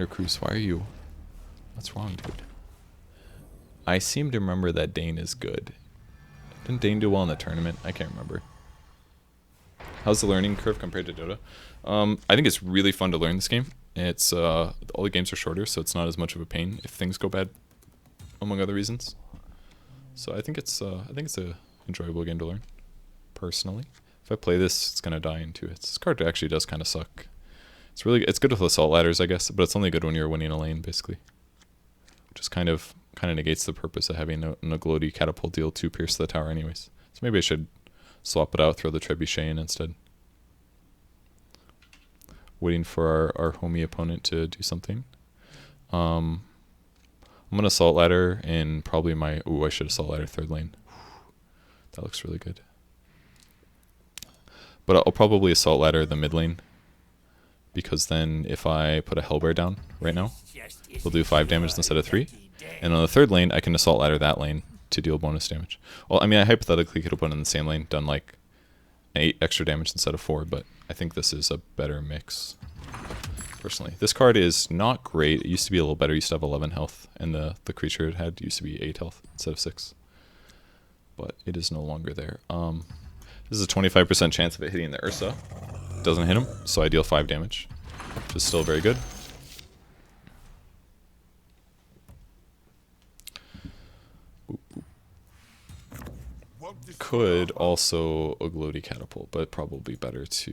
Thunder Cruise, why are you... What's wrong, dude? I seem to remember that Dane is good. Didn't Dane do well in the tournament? I can't remember. How's the learning curve compared to Dota? I think it's really fun to learn this game. It's all the games are shorter, so it's not as much of a pain if things go bad, among other reasons. So I think it's a enjoyable game to learn, personally. If I play this, it's gonna die in 2 hits. This card actually does kind of suck. It's good with assault ladders, I guess, but it's only good when you're winning a lane, basically. Just kind of negates the purpose of having a Gloaty catapult deal 2 pierce to the tower, anyways. So maybe I should swap it out, throw the trebuchet in instead. Waiting for our homie opponent to do something. I'm gonna assault ladder in probably my... Ooh, I should assault ladder 3rd lane. That looks really good. But I'll probably assault ladder the mid lane, because then if I put a Hellbear down right now, he'll do 5 damage instead of 3. And on the 3rd lane, I can assault ladder that lane to deal bonus damage. Well, I mean, I hypothetically could have put in the same lane, done like 8 extra damage instead of 4, but I think this is a better mix, personally. This card is not great. It used to be a little better. It used to have 11 health, and the creature it had used to be 8 health instead of 6. But it is no longer there. This is a 25% chance of it hitting the Ursa. It doesn't hit him, so I deal 5 damage, which is still very good. Could also a Gloaty catapult, but probably better to...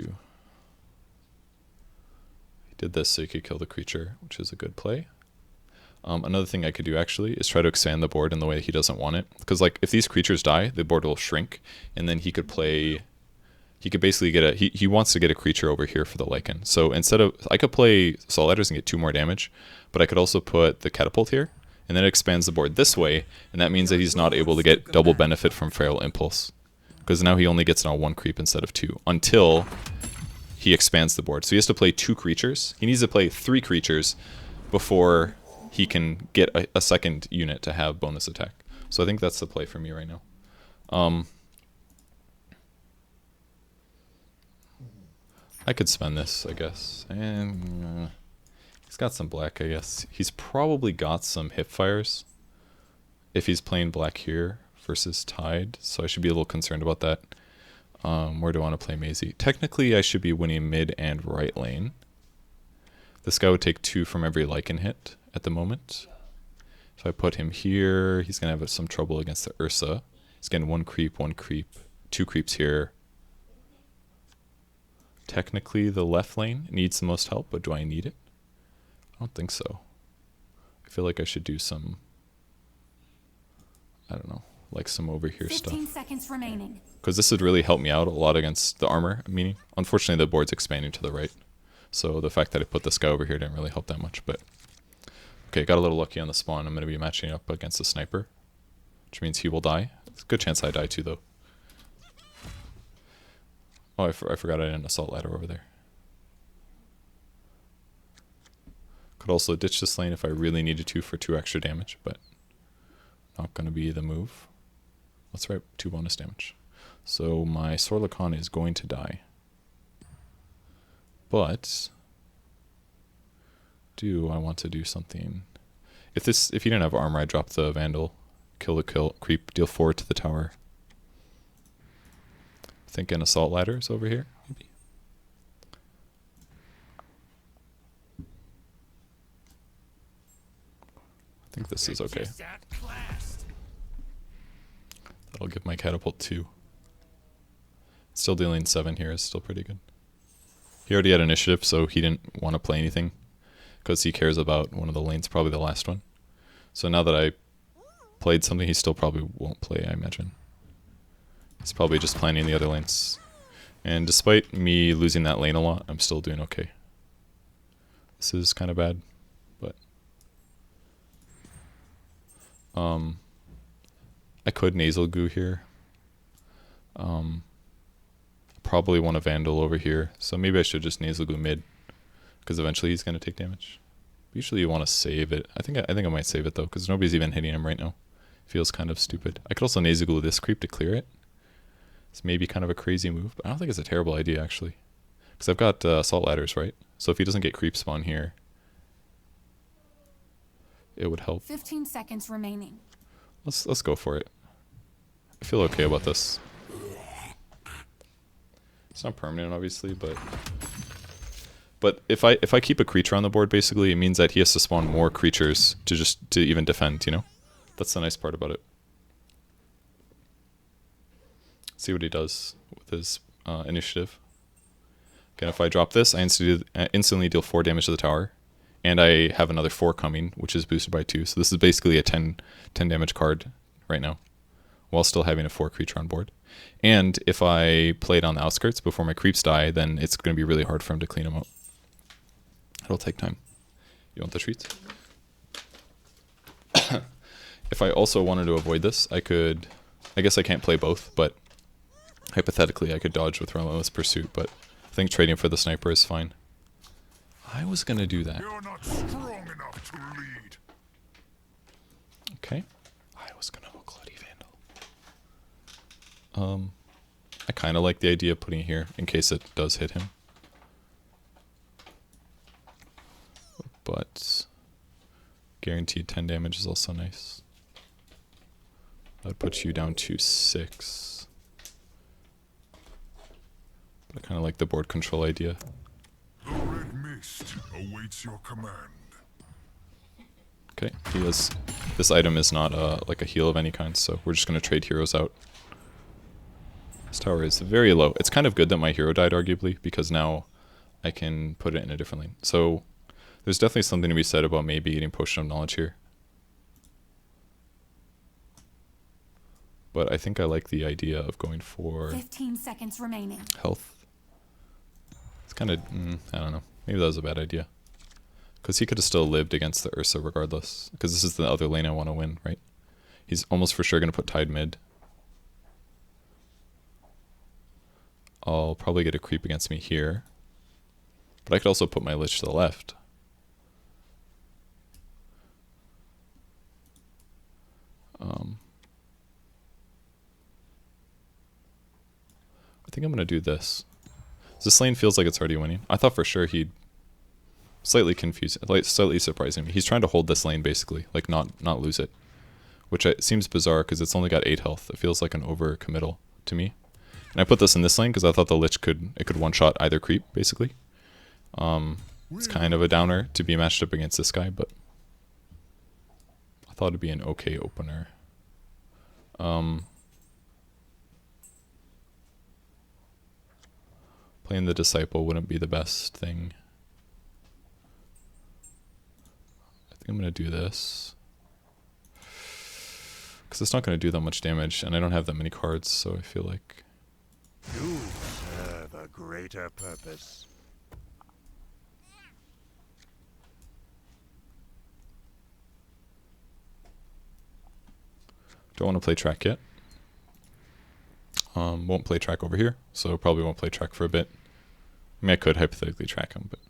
He did this so he could kill the creature, which is a good play. Another thing I could do actually is try to expand the board in the way he doesn't want it. Because like if these creatures die, the board will shrink, and then he could play... He could basically get a... He wants to get a creature over here for the Lycan. So instead of... I could play Assault Ladders and get 2 more damage, but I could also put the catapult here, and then it expands the board this way, and that means that he's not able to get double benefit from Feral Impulse. Because now he only gets now 1 creep instead of 2, until he expands the board. So he has to play 2 creatures. He needs to play 3 creatures before he can get a second unit to have bonus attack. So I think that's the play for me right now. I could spend this, I guess. And he's got some black, I guess. He's probably got some hip fires if he's playing black here versus Tide, so I should be a little concerned about that. Where do I want to play Maisie? Technically, I should be winning mid and right lane. This guy would take 2 from every Lycan hit at the moment. If I put him here, he's going to have some trouble against the Ursa. He's getting 1 creep, 1 creep, 2 creeps here. Technically, the left lane needs the most help, but do I need it? I don't think so. I feel like I should do some... I don't know. Like some over here 15 stuff. seconds remaining. Because this would really help me out a lot against the armor, meaning. Unfortunately, the board's expanding to the right. So the fact that I put this guy over here didn't really help that much, but... Okay, got a little lucky on the spawn. I'm going to be matching up against the sniper, which means he will die. It's a good chance I die too, though. Oh, I forgot I didn't assault ladder over there. Could also ditch this lane if I really needed to for 2 extra damage, but not going to be the move. That's right, 2 bonus damage. So my Sorlakan is going to die. But do I want to do something? If he didn't have armor, I'd drop the Vandal, kill the creep, deal 4 to the tower. Thinking assault ladders over here, maybe. I think this is okay. That'll give my catapult 2. Still dealing 7 here is still pretty good. He already had initiative, so he didn't want to play anything because he cares about one of the lanes, probably the last one. So now that I played something, he still probably won't play, I imagine. He's probably just planning the other lanes. And despite me losing that lane a lot, I'm still doing okay. This is kind of bad, but... I could nasal goo here. Probably want a Vandal over here, so maybe I should just nasal goo mid, because eventually he's going to take damage. Usually you want to save it. I think I might save it though, because nobody's even hitting him right now. Feels kind of stupid. I could also nasal goo this creep to clear it. It's maybe kind of a crazy move, but I don't think it's a terrible idea actually, because I've got assault ladders, right? So if he doesn't get creep spawn here, it would help. 15 seconds remaining. Let's go for it. I feel okay about this. It's not permanent, obviously, but if I keep a creature on the board, basically, it means that he has to spawn more creatures to even defend. You know, that's the nice part about it. See what he does with his initiative. Again, if I drop this, I instantly deal 4 damage to the tower, and I have another 4 coming, which is boosted by 2. So this is basically a 10 damage card right now, while still having a 4 creature on board. And if I play it on the outskirts before my creeps die, then it's going to be really hard for him to clean them up. It'll take time. You want the treats? If I also wanted to avoid this, I guess I can't play both, but hypothetically I could dodge with Relentless Pursuit, but I think trading for the sniper is fine. I was going to do that. You're not strong enough to lead. Okay. I was going to go Bloody Vandal. I kind of like the idea of putting it here in case it does hit him. But guaranteed 10 damage is also nice. That would put you down to 6. But I kind of like the board control idea. The red mist awaits your command. Okay, this item is not like a heal of any kind, so we're just going to trade heroes out. This tower is very low. It's kind of good that my hero died, arguably, because now I can put it in a different lane. So there's definitely something to be said about maybe getting Potion of Knowledge here. But I think I like the idea of going for 15 seconds remaining. health. It's kind of, I don't know. Maybe that was a bad idea. Because he could have still lived against the Ursa regardless. Because this is the other lane I want to win, right? He's almost for sure going to put Tide mid. I'll probably get a creep against me here. But I could also put my Lich to the left. I think I'm going to do this. This lane feels like it's already winning. I thought for sure he'd slightly surprising me. He's trying to hold this lane basically, like not lose it, which seems bizarre because it's only got 8 health. It feels like an over-committal to me. And I put this in this lane because I thought the Lich could one-shot either creep basically. It's kind of a downer to be matched up against this guy, but I thought it'd be an okay opener. Playing the Disciple wouldn't be the best thing. I think I'm going to do this. Because it's not going to do that much damage, and I don't have that many cards, so I feel like... You serve a greater purpose. Don't want to play track yet. Won't play track over here, so probably won't play track for a bit. I mean, I could hypothetically track him, but...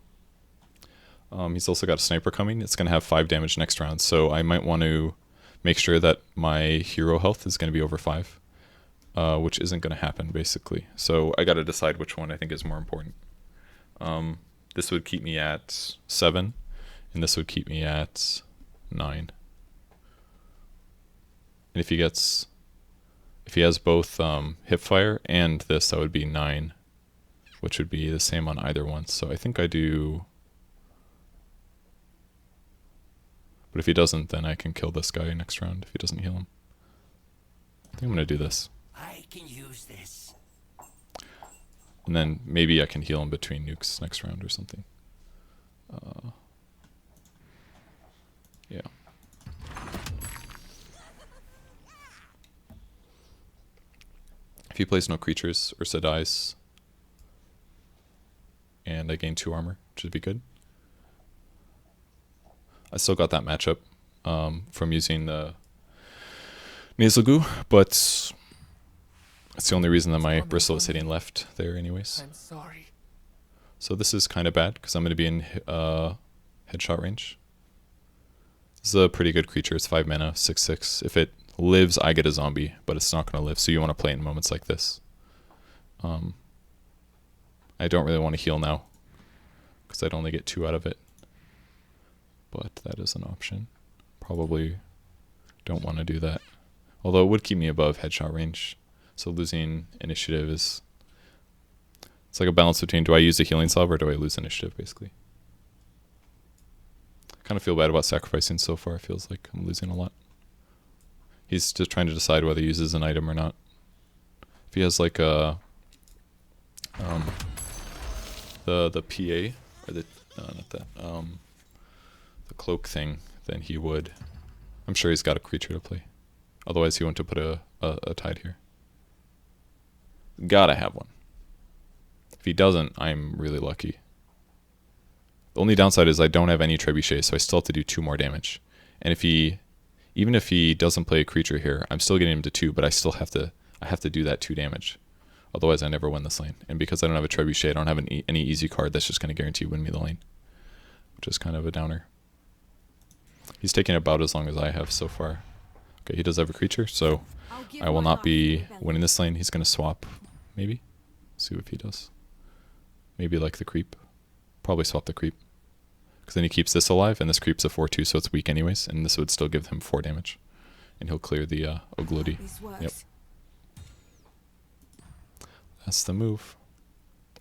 he's also got a sniper coming. It's going to have 5 damage next round, so I might want to make sure that my hero health is going to be over 5, which isn't going to happen, basically. So I got to decide which one I think is more important. This would keep me at 7, and this would keep me at 9. And if he has both hipfire and this, that would be 9, which would be the same on either one. So I think I do... But if he doesn't, then I can kill this guy next round if he doesn't heal him. I think I'm going to do this. I can use this. And then maybe I can heal him between nukes next round or something. Yeah. If he plays no creatures, Ursa dies. And I gain 2 armor, which would be good. I still got that matchup from using the nasal goo, but it's the only reason that my bristle is hitting left there anyways. I'm sorry. So this is kind of bad because I'm going to be in headshot range. This is a pretty good creature. It's 5 mana, 6/6. If it lives, I get a zombie, but it's not going to live, so you want to play in moments like this. I don't really want to heal now because I'd only get 2 out of it. But that is an option. Probably don't want to do that. Although it would keep me above headshot range. So losing initiative is... It's like a balance between, do I use the healing salve or do I lose initiative, basically. I kind of feel bad about sacrificing so far. It feels like I'm losing a lot. He's just trying to decide whether he uses an item or not. If he has like a... the PA, or the... not that. The cloak thing, then he would... I'm sure he's got a creature to play. Otherwise he wouldn't have put a tide here. Gotta have one. If he doesn't, I'm really lucky. The only downside is I don't have any trebuchets, so I still have to do 2 more damage. And if he, even if he doesn't play a creature here, I'm still getting him to 2, but I still have to do that 2 damage. Otherwise, I never win this lane. And because I don't have a trebuchet, I don't have any easy card that's just going to guarantee win me the lane, which is kind of a downer. He's taking about as long as I have so far. Okay, he does have a creature, so I will not be winning this lane. He's going to swap, maybe. See if he does. Maybe like the creep. Probably swap the creep. Because then he keeps this alive, and this creep's a 4-2, so it's weak anyways, and this would still give him 4 damage. And he'll clear the Oglodi. Yep. That's the move.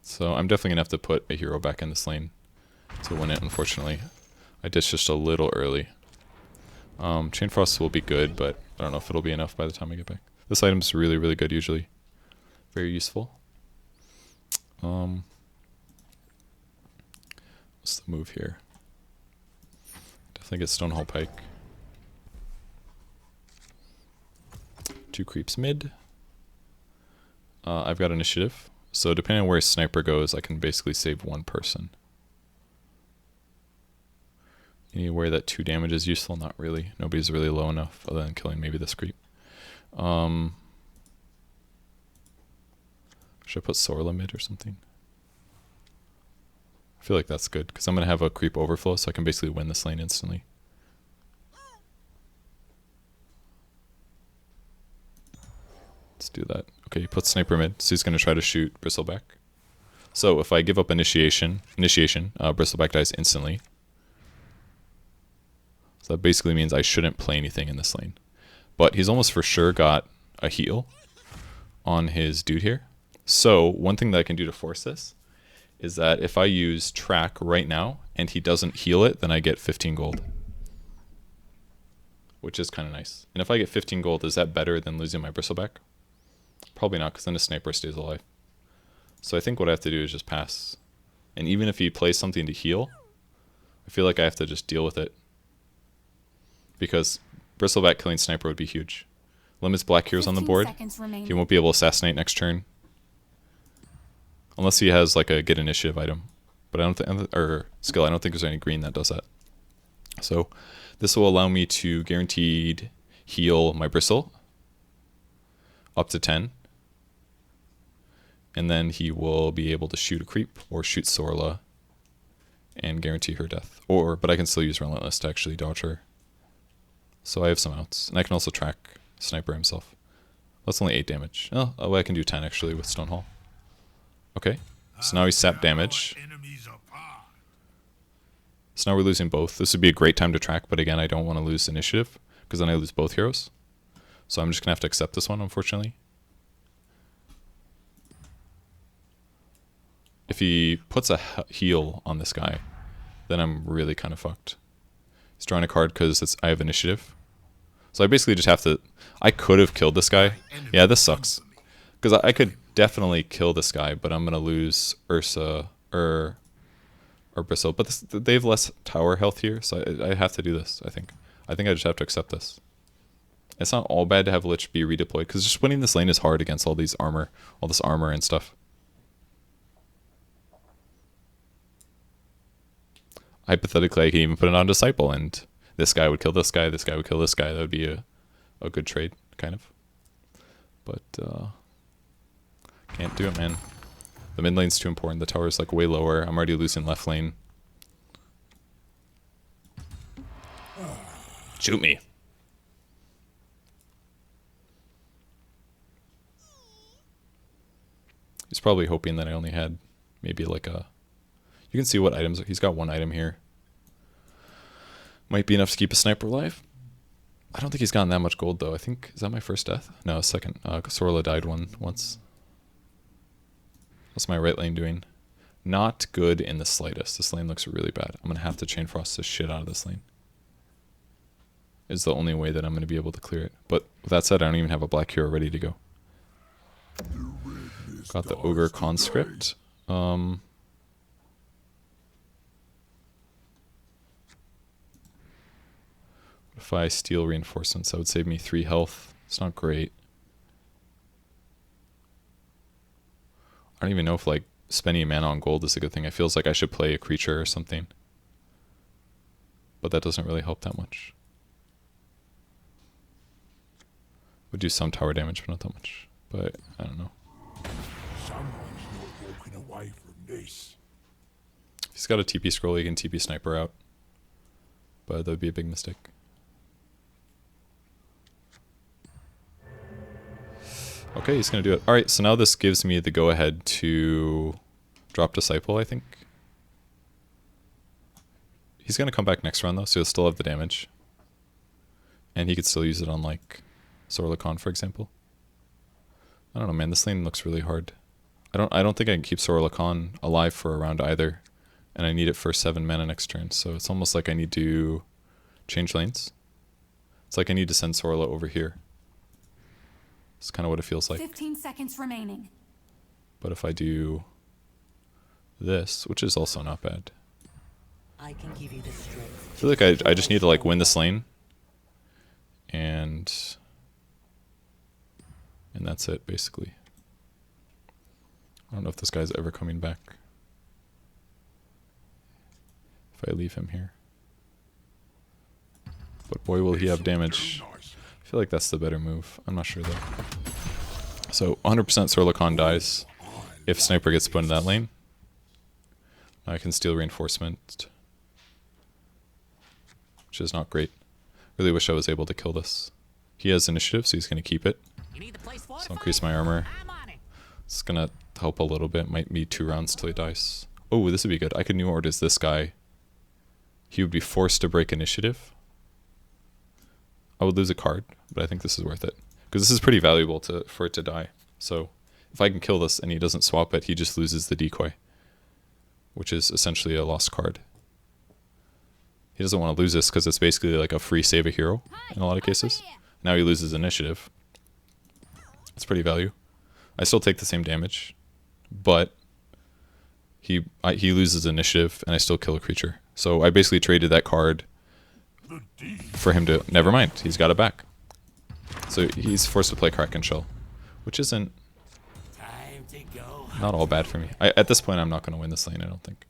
So I'm definitely going to have to put a hero back in this lane to win it, unfortunately. I ditched just a little early. Chain Frost will be good, but I don't know if it'll be enough by the time I get back. This item's really, really good usually. Very useful. What's the move here? Definitely get Stonehall Pike. 2 creeps mid. I've got initiative, so depending on where Sniper goes, I can basically save 1 person. Anywhere that 2 damage is useful, not really. Nobody's really low enough, other than killing maybe this creep. Should I put Sorla mid or something? I feel like that's good, because I'm going to have a creep overflow, so I can basically win this lane instantly. Let's do that. Okay, he puts Sniper mid, so he's going to try to shoot Bristleback. So if I give up initiation, Bristleback dies instantly. So that basically means I shouldn't play anything in this lane. But he's almost for sure got a heal on his dude here. So one thing that I can do to force this is that if I use track right now and he doesn't heal it, then I get 15 gold. Which is kind of nice. And if I get 15 gold, is that better than losing my Bristleback? Probably not, because then a sniper stays alive. So I think what I have to do is just pass. And even if he plays something to heal, I feel like I have to just deal with it. Because Bristleback killing sniper would be huge. Limits black heroes on the board. He won't be able to assassinate next turn. Unless he has like a get initiative item. But I don't think, or skill, I don't think there's any green that does that. So this will allow me to guaranteed heal my Bristle up to 10. And then he will be able to shoot a creep or shoot Sorla and guarantee her death. But I can still use Relentless to actually dodge her. So I have some outs. And I can also track Sniper himself. That's only 8 damage. Oh, I can do 10 actually with Stonehall. Okay, so now he's sap damage. So now we're losing both. This would be a great time to track, but again, I don't want to lose initiative, because then I lose both heroes. So I'm just going to have to accept this one, unfortunately. If he puts a heal on this guy, then I'm really kind of fucked. He's drawing a card because I have initiative. So I basically just have to... I could have killed this guy. Yeah, this sucks. Because I could definitely kill this guy, but I'm going to lose Ursa or Bristle. But they have less tower health here, so I have to do this, I think. I think I just have to accept this. It's not all bad to have Lich be redeployed, because just winning this lane is hard against all this armor and stuff. Hypothetically, I can even put it on Disciple, and this guy would kill this guy, this guy would kill this guy. That would be a good trade, kind of. But, can't do it, man. The mid lane's too important. The tower's like way lower. I'm already losing left lane. Shoot me. He's probably hoping that I only had maybe like a... You can see what items... He's got 1 item here. Might be enough to keep a sniper alive. I don't think he's gotten that much gold though. I think, is that my first death? No, second. Sorla died once. What's my right lane doing? Not good in the slightest. This lane looks really bad. I'm gonna have to chain frost the shit out of this lane. Is the only way that I'm gonna be able to clear it. But with that said, I don't even have a black hero ready to go. Got the ogre conscript. If I steal reinforcements, that would save me 3 health. It's not great. I don't even know if like spending mana on gold is a good thing. It feels like I should play a creature or something. But that doesn't really help that much. Would do some tower damage, but not that much. But I don't know. Someone's not walking away from this. If he's got a TP scroll, he can TP sniper out. But that would be a big mistake. Okay, he's going to do it. Alright, so now this gives me the go-ahead to drop Disciple, I think. He's going to come back next round, though, so he'll still have the damage. And he could still use it on, like, Sorla, for example. I don't know, man. This lane looks really hard. I don't think I can keep Sorla alive for a round either. And I need it for 7 mana next turn, so it's almost like I need to change lanes. It's like I need to send Sorla over here. It's kind of what it feels like. 15 seconds remaining. But if I do this, which is also not bad. I can give you the strength. I feel like I just need to like win this lane. And that's it, basically. I don't know if this guy's ever coming back. If I leave him here. But boy, will he have damage. I feel like that's the better move. I'm not sure though. So 100% Sorla dies if Sniper gets put in that lane. I can steal reinforcement, which is not great. Really wish I was able to kill this. He has initiative, so he's going to keep it. So increase my armor. It's going to help a little bit. Might be 2 rounds till he dies. Oh, this would be good. I could New Orders this guy. He would be forced to break initiative. I would lose a card, but I think this is worth it. Because this is pretty valuable for it to die. So if I can kill this and he doesn't swap it, he just loses the decoy. Which is essentially a lost card. He doesn't want to lose this because it's basically like a free save a hero in a lot of cases. Now he loses initiative. It's pretty value. I still take the same damage, but he loses initiative and I still kill a creature. So I basically traded that card for him to... Never mind, he's got it back. So he's forced to play Kraken Shell, which isn't... Time to go. Not all bad for me. At this point, I'm not going to win this lane, I don't think.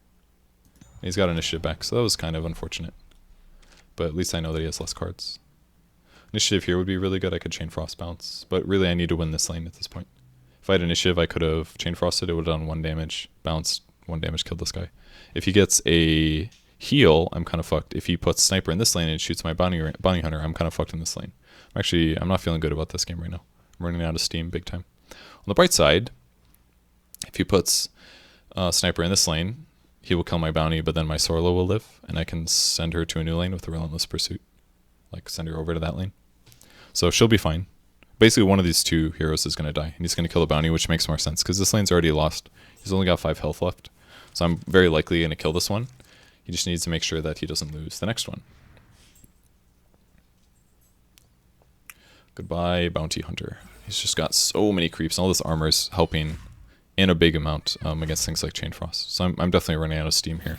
He's got initiative back, so that was kind of unfortunate. But at least I know that he has less cards. Initiative here would be really good. I could Chain Frost bounce. But really, I need to win this lane at this point. If I had initiative, I could have Chain Frosted. It would have done 1 damage. Bounced, 1 damage, killed this guy. If he gets a heal, I'm kind of fucked. If he puts Sniper in this lane and shoots my bounty hunter, I'm kind of fucked in this lane. I'm not feeling good about this game right now. I'm running out of steam big time. On the bright side, if he puts Sniper in this lane, he will kill my bounty, but then my Sorla will live, and I can send her to a new lane with a Relentless Pursuit. Like, send her over to that lane. So she'll be fine. Basically, one of these 2 heroes is going to die, and he's going to kill the bounty, which makes more sense, because this lane's already lost. He's only got 5 health left. So I'm very likely going to kill this one. He just needs to make sure that he doesn't lose the next one. Goodbye, Bounty Hunter. He's just got so many creeps, and all this armor is helping in a big amount against things like Chain Frost. So I'm definitely running out of steam here.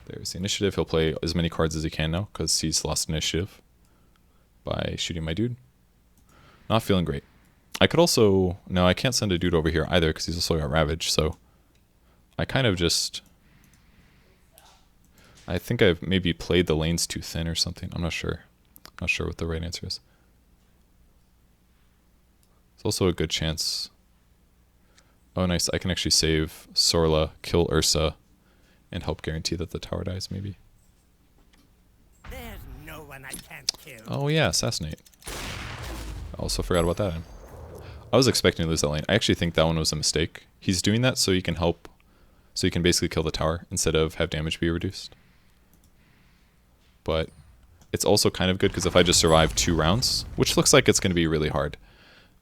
There's the initiative. He'll play as many cards as he can now, because he's lost initiative by shooting my dude. Not feeling great. I could also... No, I can't send a dude over here either, because he's also got Ravage, so... I kind of just... I think I've maybe played the lanes too thin or something. I'm not sure. Not sure what the right answer is. It's also a good chance. Oh, nice. I can actually save Sorla, kill Ursa, and help guarantee that the tower dies, maybe. There's no one I can't kill. Oh, yeah, Assassinate. I also forgot about that. I was expecting to lose that lane. I actually think that one was a mistake. He's doing that so he can help, so he can basically kill the tower instead of have damage be reduced. But it's also kind of good because if I just survive 2 rounds, which looks like it's going to be really hard,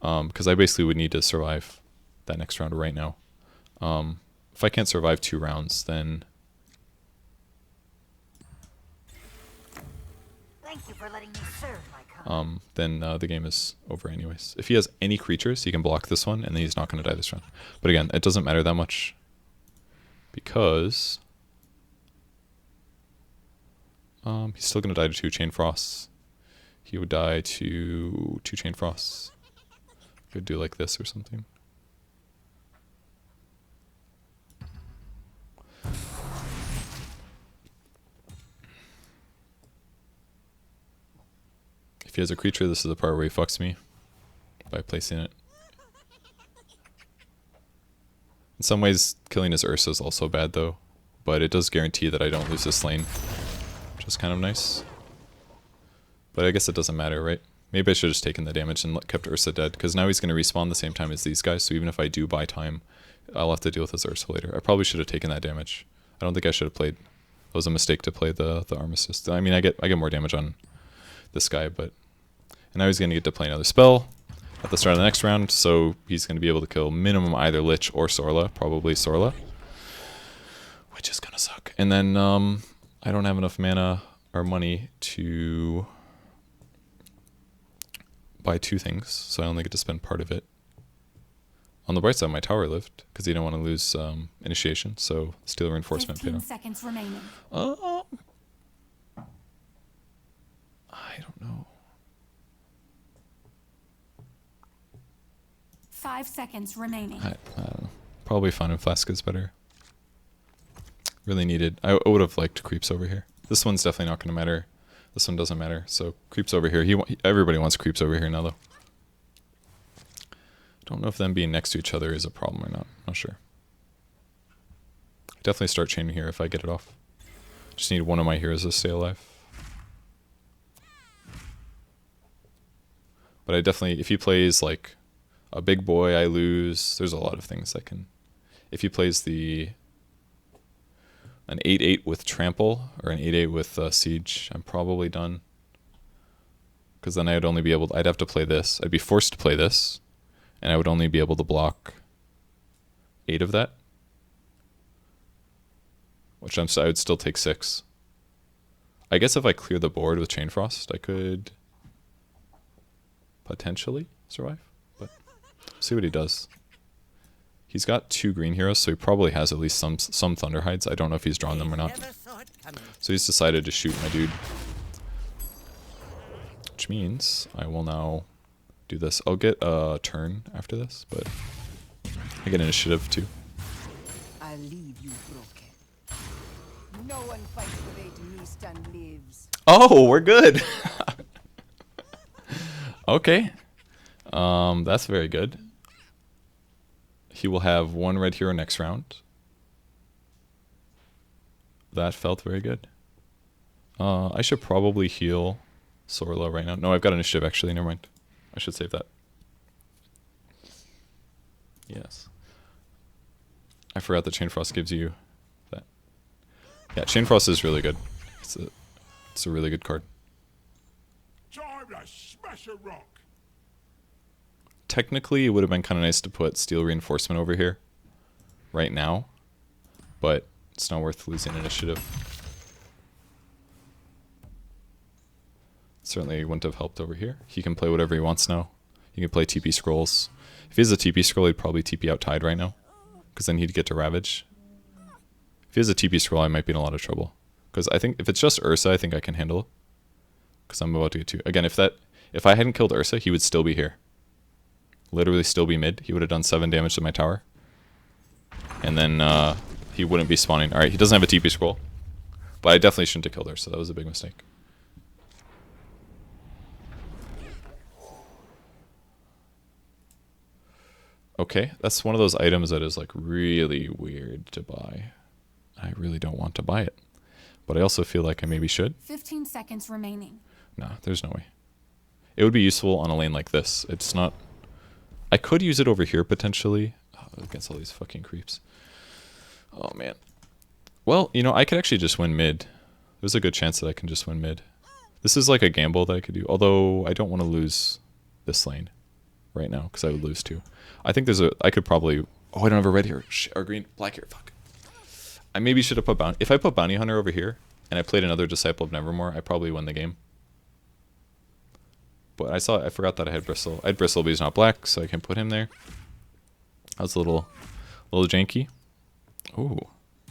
because I basically would need to survive that next round right now. If I can't survive 2 rounds, then Thank you for letting me serve my kind. then the game is over anyways. If he has any creatures, he can block this one, and then he's not going to die this round. But again, it doesn't matter that much because he's still going to die to 2 Chain Frosts. He would die to 2 Chain Frosts. Could do like this or something. If he has a creature, this is the part where he fucks me by placing it. In some ways, killing his Ursa is also bad though, but it does guarantee that I don't lose this lane, which is kind of nice. But I guess it doesn't matter, right? Maybe I should have just taken the damage and kept Ursa dead, because now he's going to respawn the same time as these guys, so even if I do buy time, I'll have to deal with his Ursa later. I probably should have taken that damage. I don't think I should have played. It was a mistake to play the Armistice. I mean, I get more damage on this guy, but... And now he's going to get to play another spell at the start of the next round, so he's going to be able to kill minimum either Lich or Sorla, probably Sorla, which is going to suck. And then I don't have enough mana or money to buy 2 things, so I only get to spend part of it. On the bright side, my tower lived, because he didn't want to lose initiation, so Steel Reinforcement paid 15 off. seconds remaining. I don't know. 5 seconds remaining. I don't know. Probably Fun and Flask is better. Really needed. I would have liked creeps over here. This one's definitely not going to matter. This one doesn't matter. So creeps over here. Everybody wants creeps over here now, though. Don't know if them being next to each other is a problem or not. Not sure. Definitely start chaining here if I get it off. Just need one of my heroes to stay alive. But I definitely, if he plays like a big boy, I lose. There's a lot of things I can. If he plays an 8/8 with trample or an 8/8 with siege, I'm probably done. Because then I'd only be able. I'd have to play this. I'd be forced to play this, and I would only be able to block 8 of that, which I would still take 6. I guess if I clear the board with Chain Frost, I could potentially survive. But see what he does. He's got 2 green heroes, so he probably has at least some Thunderhides. I don't know if he's drawn them or not. Never saw it coming. So he's decided to shoot my dude. Which means I will now do this. I'll get a turn after this, but I get initiative too. I'll leave you broken. No one fights the way Denise and lives. Oh, we're good. Okay. That's very good. He will have 1 red hero next round. That felt very good. I should probably heal Sorla right now. No, I've got initiative actually. Never mind. I should save that. Yes. I forgot that Chain Frost gives you that. Yeah, Chain Frost is really good. It's a really good card. Time to smash a rock. Technically, it would have been kind of nice to put Steel Reinforcement over here right now, but it's not worth losing initiative. Certainly wouldn't have helped over here. He can play whatever he wants now. He can play TP Scrolls. If he has a TP Scroll, he'd probably TP out Tide right now, because then he'd get to Ravage. If he has a TP Scroll, I might be in a lot of trouble, because I think if it's just Ursa, I think I can handle it, because I'm about to get to. Again, if I hadn't killed Ursa, he would still be here. Literally still be mid. He would have done 7 damage to my tower. And then he wouldn't be spawning. Alright, he doesn't have a TP scroll. But I definitely shouldn't have killed her, so that was a big mistake. Okay, that's one of those items that is like really weird to buy. I really don't want to buy it. But I also feel like I maybe should. 15 seconds remaining. Nah, there's no way. It would be useful on a lane like this. It's not... I could use it over here, potentially. Oh, against all these fucking creeps. Oh, man. Well, you know, I could actually just win mid. There's a good chance that I can just win mid. This is like a gamble that I could do. Although I don't want to lose this lane right now because I would lose too. I think there's a. I could probably. Oh, I don't have a red here. Shit, or green, black here. Fuck. I maybe should have put bounty. If I put bounty hunter over here and I played another disciple of Nevermore, I probably win the game. But I forgot that I had bristle. I had bristle, but he's not black, so I can put him there. That was a little janky. Ooh,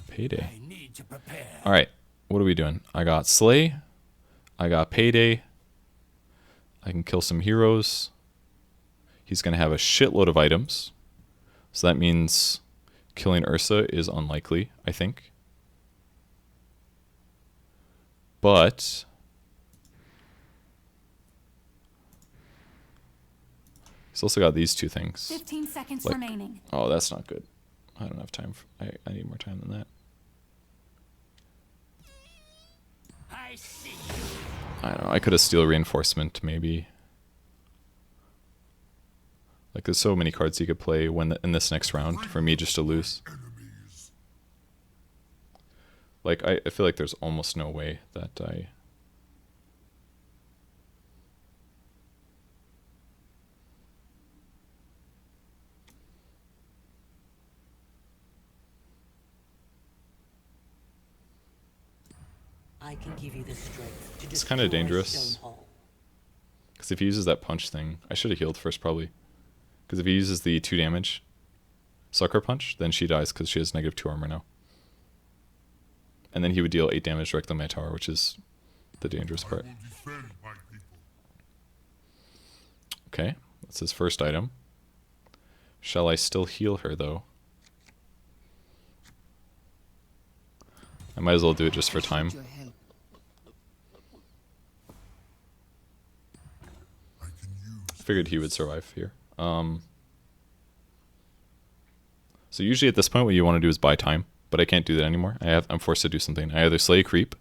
payday. I need to prepare. All right, what are we doing? I got slay. I got payday. I can kill some heroes. He's gonna have a shitload of items, so that means killing Ursa is unlikely, I think. But he's also got these two things. 15 seconds Like- remaining. Oh, that's not good. I don't have time. I need more time than that. I see. I don't know. I could have steel reinforcement maybe. Like there's so many cards you could play in this next round for me just to lose. Enemies. Like I feel like there's almost no way that I can give you the strength to It's kinda destroy dangerous. Stonehall. because if he uses that punch thing, I should have healed first probably. Because if he uses the 2 damage sucker punch, then she dies because she has -2 armor now. And then he would deal 8 damage directly on my tower, which is the dangerous I part. will defend my people. Okay, that's his first item. Shall I still heal her though? I might as well do it just for time. Your help. I can use Figured he would survive here. So usually at this point what you want to do is buy time, but I can't do that anymore. I'm forced to do something. I either slay a creep.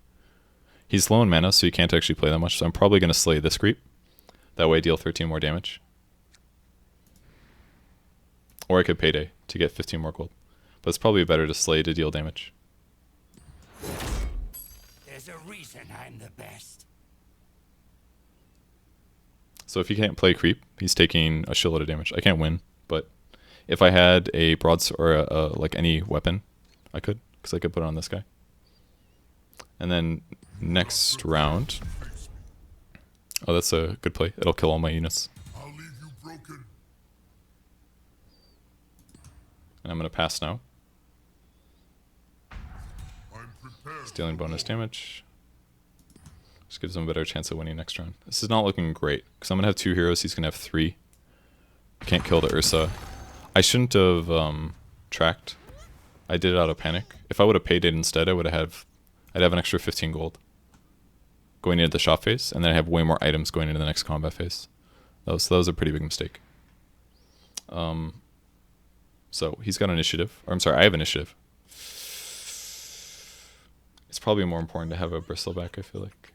He's low in mana, so you can't actually play that much, so I'm probably going to slay this creep. That way I deal 13 more damage. Or I could payday to get 15 more gold. But it's probably better to slay to deal damage. There's a reason I'm the best. So if he can't play creep, he's taking a shitload of damage. I can't win, but if I had a broadsword or like any weapon, I could, because I could put it on this guy. And then next round, oh, that's a good play. It'll kill all my units. I'll leave you broken. And I'm gonna pass now, I'm prepared. stealing bonus damage. Just gives him a better chance of winning next round. This is not looking great, because I'm gonna have 2 heroes. He's gonna have 3. Can't kill the Ursa. I shouldn't have tracked. I did it out of panic. If I would have paid it instead, I'd have an extra 15 gold going into the shop phase, and then I have way more items going into the next combat phase. That was a pretty big mistake. So he's got initiative, or I'm sorry, I have initiative. It's probably more important to have a bristleback. I feel like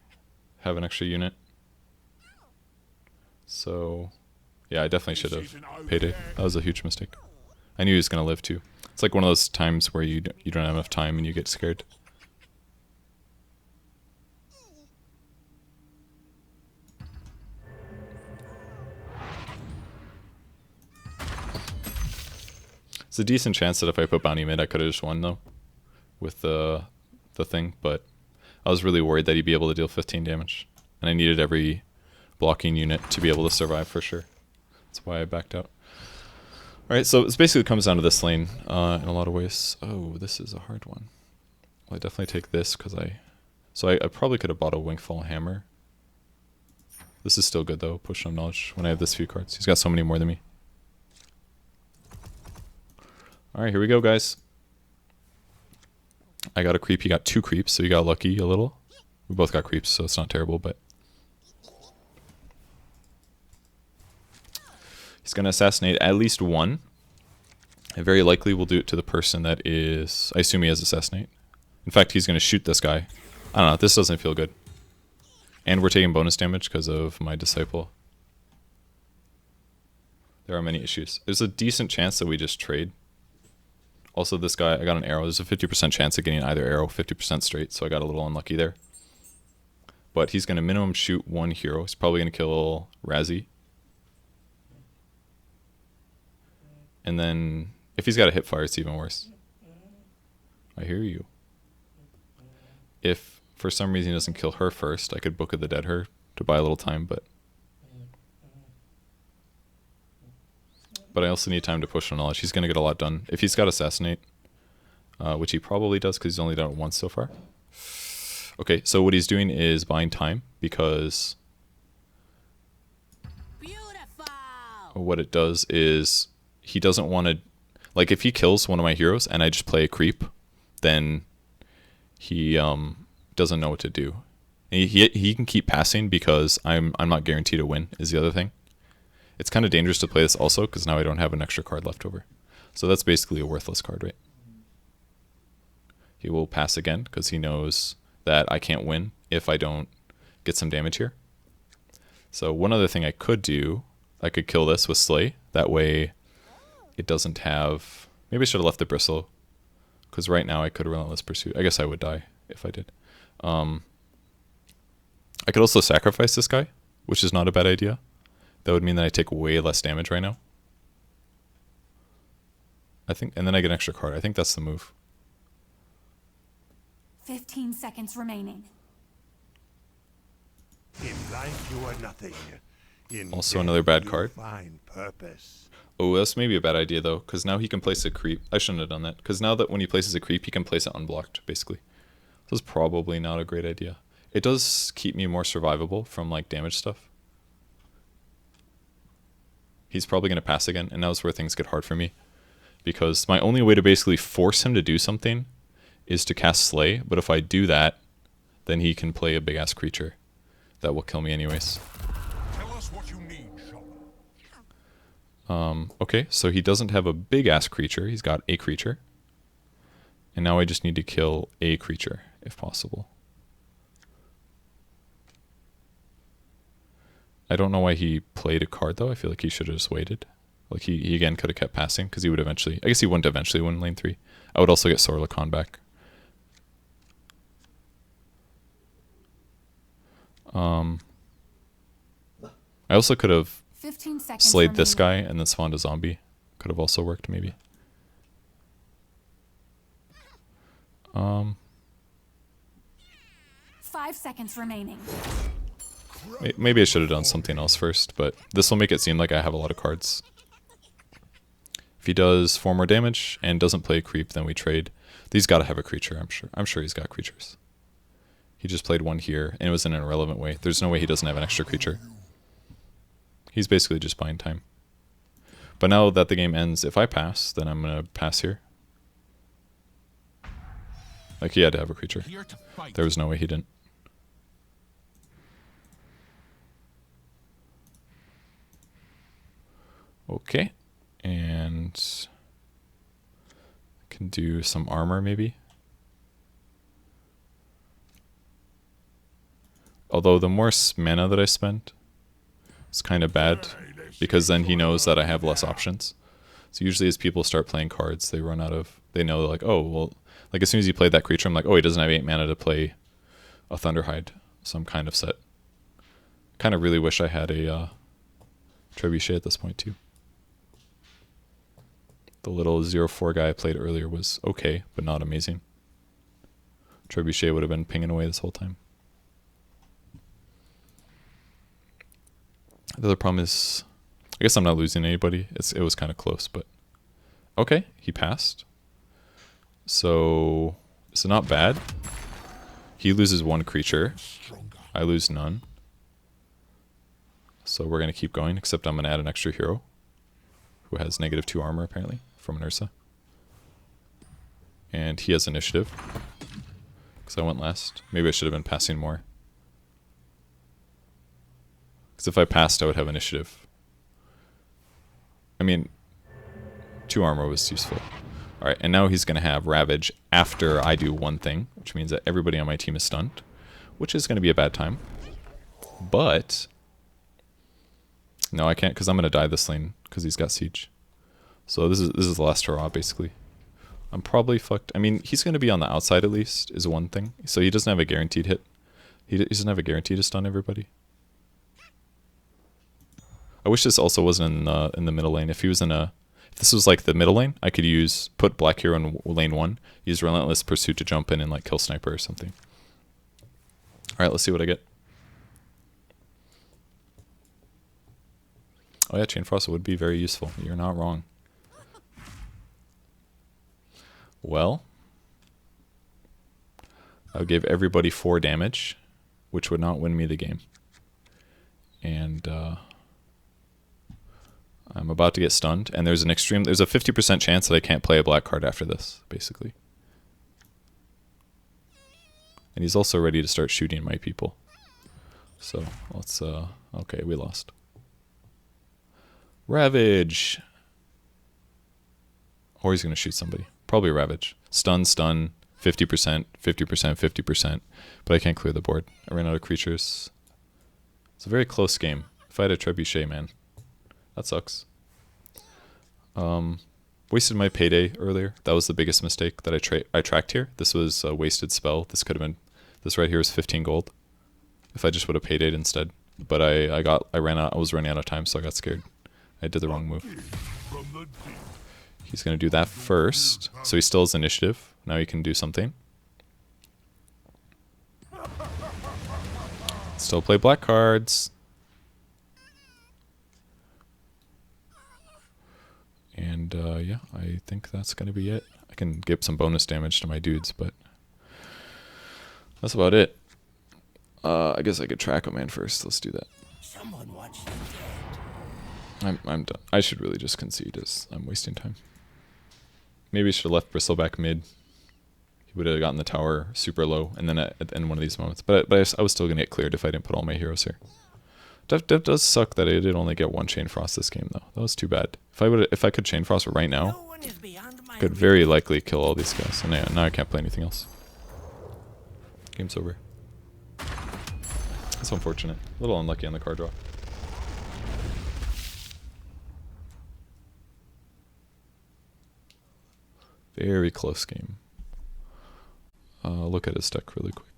have an extra unit. So yeah, I definitely should have paid it. That was a huge mistake. I knew he was gonna live too. It's like one of those times where you don't have enough time and you get scared. It's a decent chance that if I put bounty mid, I could have just won though, with the thing. But I was really worried that he'd be able to deal 15 damage, and I needed every blocking unit to be able to survive for sure. That's why I backed out. All right, so it basically comes down to this lane in a lot of ways. Oh, this is a hard one. Well, I definitely take this because I probably could have bought a Wingfall Hammer. This is still good though, Push on Knowledge, when I have this few cards. He's got so many more than me. Alright, here we go, guys. I got a creep, he got 2 creeps, so he got lucky a little. We both got creeps, so it's not terrible, but... He's going to assassinate at least 1. I very likely will do it to the person that is... I assume he has assassinate. In fact, he's going to shoot this guy. I don't know, this doesn't feel good. And we're taking bonus damage because of my disciple. There are many issues. There's a decent chance that we just trade. Also, this guy, I got an arrow. There's a 50% chance of getting either arrow, 50% straight, so I got a little unlucky there. but he's going to minimum shoot 1 hero. He's probably going to kill Razzie. And then if he's got a hip fire, it's even worse. I hear you. If for some reason he doesn't kill her first, I could Book of the Dead her to buy a little time, but I also need time to push on knowledge. He's going to get a lot done. If he's got Assassinate, which he probably does because he's only done it once so far. Okay, so what he's doing is buying time because what it does is he doesn't want to, like if he kills one of my heroes and I just play a creep, then he doesn't know what to do. And he can keep passing because I'm not guaranteed to win is the other thing. It's kind of dangerous to play this also because now I don't have an extra card left over. So that's basically a worthless card, right? He will pass again because he knows that I can't win if I don't get some damage here. So one other thing I could do, I could kill this with Slay. That way it doesn't have... Maybe I should have left the Bristle because right now I could Relentless Pursuit. I guess I would die if I did. I could also sacrifice this guy, which is not a bad idea. That would mean that I take way less damage right now. I think, and then I get an extra card. I think that's the move. 15 seconds remaining. In life you are nothing. In Also death another bad you card. find purpose. Oh, that's maybe a bad idea though, because now he can place a creep. I shouldn't have done that, because now that when he places a creep, he can place it unblocked, basically. This is probably not a great idea. It does keep me more survivable from like damage stuff. He's probably going to pass again, and now's where things get hard for me. Because my only way to basically force him to do something is to cast Slay, but if I do that, then he can play a big-ass creature that will kill me anyways. Tell us what you need, Shaman. Okay, so he doesn't have a big-ass creature, he's got a creature. And now I just need to kill a creature, if possible. I don't know why he played a card though. I feel like he should have just waited. Like he again could have kept passing because he would eventually... I guess he wouldn't eventually win lane 3. I would also get Sorlacan back. I also could have 15 seconds slayed this remaining. guy and then spawned a zombie. Could have also worked maybe. 5 seconds remaining. Maybe I should have done something else first, but this will make it seem like I have a lot of cards. If he does 4 more damage and doesn't play a creep, then we trade. He's got to have a creature, I'm sure. I'm sure he's got creatures. He just played one here, and it was in an irrelevant way. There's no way he doesn't have an extra creature. He's basically just buying time. But now that the game ends, if I pass, then I'm going to pass here. Like, he had to have a creature. There was no way he didn't. Okay, and I can do some armor maybe. Although the more mana that I spend, it's kind of bad because then he knows that I have less options. So usually as people start playing cards, they run out of, they know like, oh, well, like as soon as he played that creature, I'm like, oh, he doesn't have 8 mana to play a Thunderhide, so I'm kind of set. Kind of really wish I had a Trebuchet at this point too. The little 0-4 guy I played earlier was okay, but not amazing. Trebuchet would have been pinging away this whole time. The other problem is, I guess I'm not losing anybody. It was kind of close, but okay, he passed. So it's not bad. He loses 1 creature. I lose none. So we're going to keep going, except I'm going to add an extra hero who has -2 armor apparently from an Ursa. And he has initiative because I went last. Maybe I should have been passing more. Because if I passed, I would have initiative. I mean, 2 armor was useful. Alright, and now he's going to have Ravage after I do one thing, which means that everybody on my team is stunned, which is going to be a bad time. But no, I can't because I'm going to die this lane because he's got Siege. So this is the last hurrah, basically. I'm probably fucked. I mean, he's going to be on the outside at least, is one thing. So he doesn't have a guaranteed hit. He doesn't have a guarantee to stun everybody. I wish this also wasn't in the middle lane. If this was like the middle lane, I could put Black Hero in lane 1, use Relentless Pursuit to jump in and like kill Sniper or something. Alright, let's see what I get. Oh yeah, Chain Frost would be very useful. You're not wrong. Well, I would give everybody 4 damage, which would not win me the game. And I'm about to get stunned, and there's a 50% chance that I can't play a black card after this, basically. And he's also ready to start shooting my people. So let's okay, we lost. Ravage. Or he's gonna shoot somebody. Probably Ravage. Stun, 50%, 50%, 50%. But I can't clear the board. I ran out of creatures. It's a very close game. If I had a Trebuchet, man. That sucks. Wasted my payday earlier. That was the biggest mistake that I tracked here. This was a wasted spell. This could have been, this right here is 15 gold. If I just would have paydayed instead. But I was running out of time, so I got scared. I did the wrong move. He's gonna do that first. So he still has initiative. Now he can do something. Still play black cards. And yeah, I think that's going to be it. I can give some bonus damage to my dudes, but that's about it. I guess I could track a man first. Let's do that. Someone watch the dead. I'm done. I should really just concede as I'm wasting time. Maybe I should have left Bristleback mid. He would have gotten the tower super low, and then at the end of one of these moments. But I was still going to get cleared if I didn't put all my heroes here. Dev does suck that I did only get 1 Chain Frost this game, though. That was too bad. If I could Chain Frost right now, No one is beyond my I could very likely kill all these guys. And now I can't play anything else. Game's over. That's unfortunate. A little unlucky on the card draw. Very close game. Look at his deck really quick.